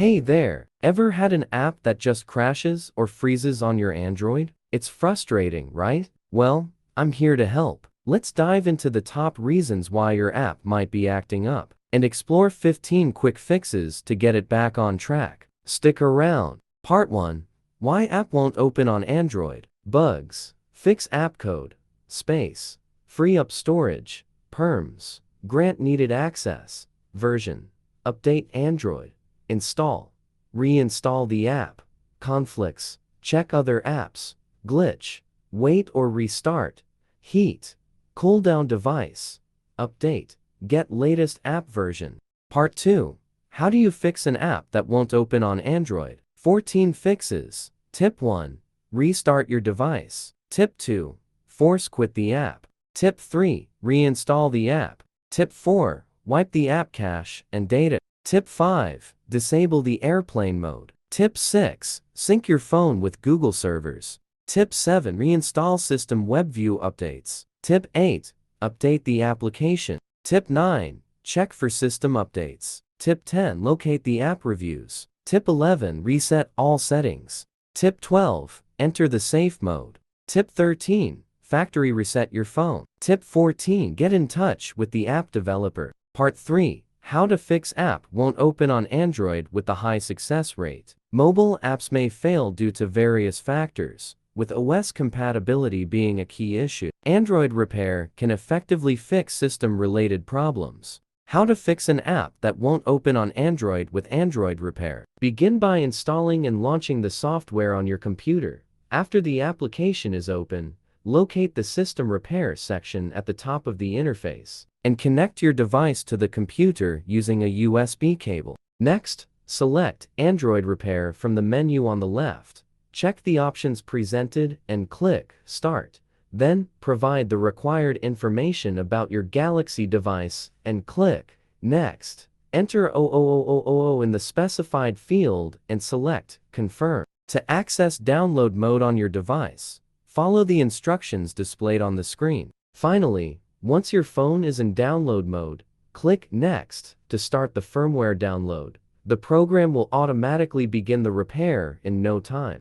Hey there, ever had an app that just crashes or freezes on your Android? It's frustrating, right? Well, I'm here to help. Let's dive into the top reasons why your app might be acting up and explore 15 quick fixes to get it back on track. Stick around. Part 1. Why app won't open on Android. Bugs. Fix app code. Space. Free up storage. Perms. Grant needed access. Version. Update Android. Install. Reinstall the app. Conflicts. Check other apps. Glitch. Wait or restart. Heat. Cool down device. Update. Get latest app version. Part 2. How do you fix an app that won't open on Android? 14 fixes. Tip 1. Restart your device. Tip 2. Force quit the app. Tip 3. Reinstall the app. Tip 4. Wipe the app cache and data. Tip 5. Disable the airplane mode. Tip 6. Sync your phone with Google servers. Tip 7. Reinstall System WebView updates. Tip 8. Update the application. Tip 9. Check for system updates. Tip 10. Locate the app reviews. Tip 11. Reset all settings. Tip 12. Enter the safe mode. Tip 13. Factory reset your phone. Tip 14. Get in touch with the app developer. Part 3. How to fix app won't open on Android with the high success rate. Mobile apps may fail due to various factors, with OS compatibility being a key issue. Android Repair can effectively fix system-related problems. How to fix an app that won't open on Android with Android Repair. Begin by installing and launching the software on your computer. After the application is open, locate the System Repair section at the top of the interface and connect your device to the computer using a USB cable. Next, select Android Repair from the menu on the left. Check the options presented and click Start. Then, provide the required information about your Galaxy device and click Next. Enter 00000 in the specified field and select Confirm. To access download mode on your device, follow the instructions displayed on the screen. Finally, once your phone is in download mode, click Next to start the firmware download. The program will automatically begin the repair in no time.